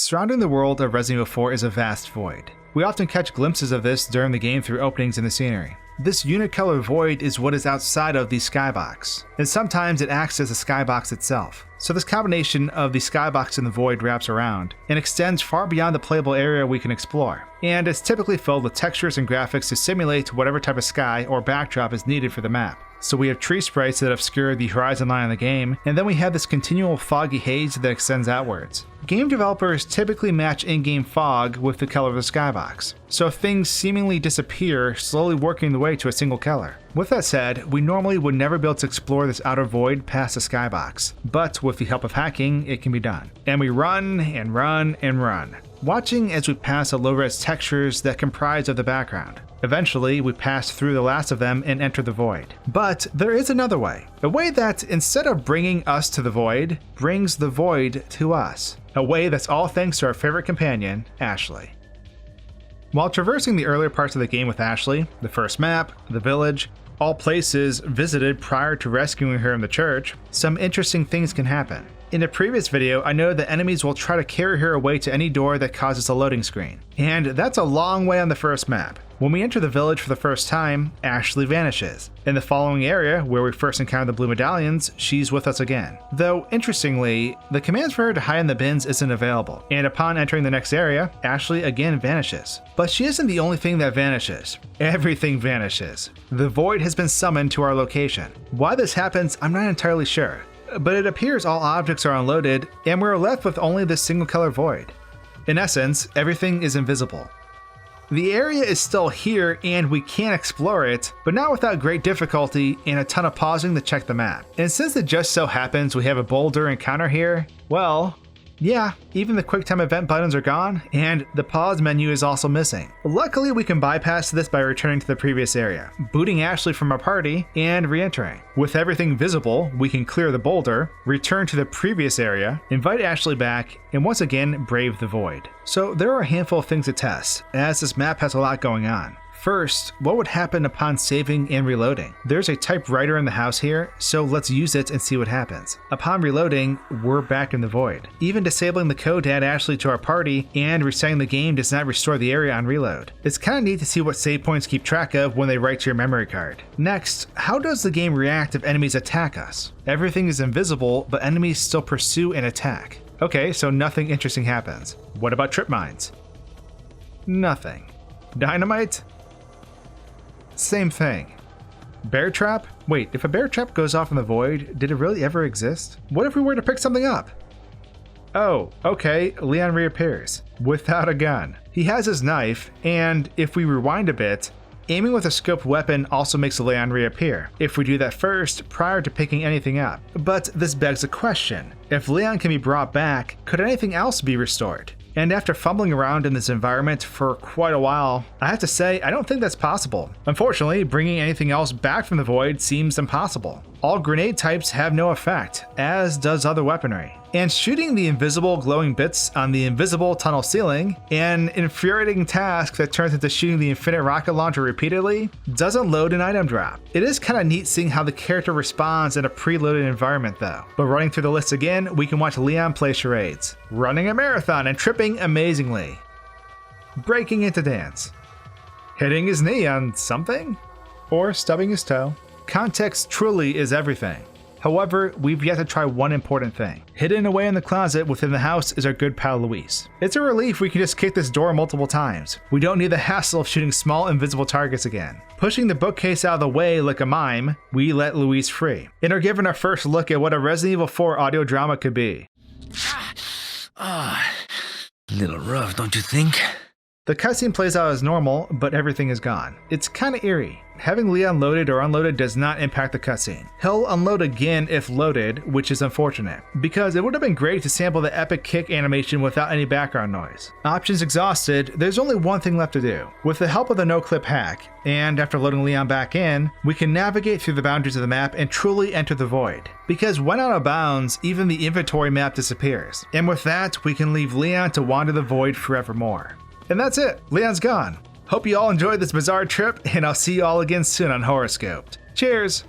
Surrounding the world of Resident Evil 4 is a vast void. We often catch glimpses of this during the game through openings in the scenery. This unicolor void is what is outside of the skybox, and sometimes it acts as the skybox itself. So this combination of the skybox and the void wraps around, and extends far beyond the playable area we can explore, and it's typically filled with textures and graphics to simulate whatever type of sky or backdrop is needed for the map. So we have tree sprites that obscure the horizon line of the game, and then we have this continual foggy haze that extends outwards. Game developers typically match in-game fog with the color of the skybox, so things seemingly disappear, slowly working their way to a single color. With that said, we normally would never be able to explore this outer void past the skybox, but with the help of hacking, it can be done. And we run and run and run, watching as we pass the low-res textures that comprise of the background. Eventually, we pass through the last of them and enter the void. But there is another way. A way that, instead of bringing us to the void, brings the void to us. A way that's all thanks to our favorite companion, Ashley. While traversing the earlier parts of the game with Ashley, the first map, the village, all places visited prior to rescuing her in the church, some interesting things can happen. In a previous video, I know that enemies will try to carry her away to any door that causes a loading screen. And that's a long way on the first map. When we enter the village for the first time, Ashley vanishes. In the following area, where we first encounter the blue medallions, she's with us again. Though, interestingly, the commands for her to hide in the bins isn't available, and upon entering the next area, Ashley again vanishes. But she isn't the only thing that vanishes. Everything vanishes. The void has been summoned to our location. Why this happens, I'm not entirely sure, but it appears all objects are unloaded, and we're left with only this single color void. In essence, everything is invisible. The area is still here and we can explore it, but not without great difficulty and a ton of pausing to check the map. And since it just so happens we have a boulder encounter here, well, yeah, even the QuickTime event buttons are gone, and the pause menu is also missing. Luckily, we can bypass this by returning to the previous area, booting Ashley from our party, and re-entering. With everything visible, we can clear the boulder, return to the previous area, invite Ashley back, and once again brave the void. So there are a handful of things to test, as this map has a lot going on. First, what would happen upon saving and reloading? There's a typewriter in the house here, so let's use it and see what happens. Upon reloading, we're back in the void. Even disabling the code to add Ashley to our party and resetting the game does not restore the area on reload. It's kinda neat to see what save points keep track of when they write to your memory card. Next, how does the game react if enemies attack us? Everything is invisible, but enemies still pursue and attack. Okay, so nothing interesting happens. What about trip mines? Nothing. Dynamite? Same thing. Bear trap? Wait, if a bear trap goes off in the void, did it really ever exist? What if we were to pick something up? Oh, okay, Leon reappears. Without a gun. He has his knife, and if we rewind a bit, aiming with a scoped weapon also makes Leon reappear, if we do that first prior to picking anything up. But this begs a question. If Leon can be brought back, could anything else be restored? And after fumbling around in this environment for quite a while, I have to say I don't think that's possible. Unfortunately, bringing anything else back from the void seems impossible. All grenade types have no effect, as does other weaponry. And shooting the invisible glowing bits on the invisible tunnel ceiling, an infuriating task that turns into shooting the infinite rocket launcher repeatedly, doesn't load an item drop. It is kinda neat seeing how the character responds in a preloaded environment though. But running through the list again, we can watch Leon play charades, running a marathon and tripping amazingly, breaking into dance, hitting his knee on something, or stubbing his toe. Context truly is everything. However, we've yet to try one important thing. Hidden away in the closet within the house is our good pal Luis. It's a relief we can just kick this door multiple times. We don't need the hassle of shooting small invisible targets again. Pushing the bookcase out of the way like a mime, we let Luis free, and are given our first look at what a Resident Evil 4 audio drama could be. Little rough, don't you think? The cutscene plays out as normal, but everything is gone. It's kinda eerie. Having Leon loaded or unloaded does not impact the cutscene. He'll unload again if loaded, which is unfortunate, because it would have been great to sample the epic kick animation without any background noise. Options exhausted, there's only one thing left to do. With the help of the no-clip hack, and after loading Leon back in, we can navigate through the boundaries of the map and truly enter the void. Because when out of bounds, even the inventory map disappears. And with that, we can leave Leon to wander the void forevermore. And that's it, Leon's gone. Hope you all enjoyed this bizarre trip, and I'll see you all again soon on HorrorScoped. Cheers!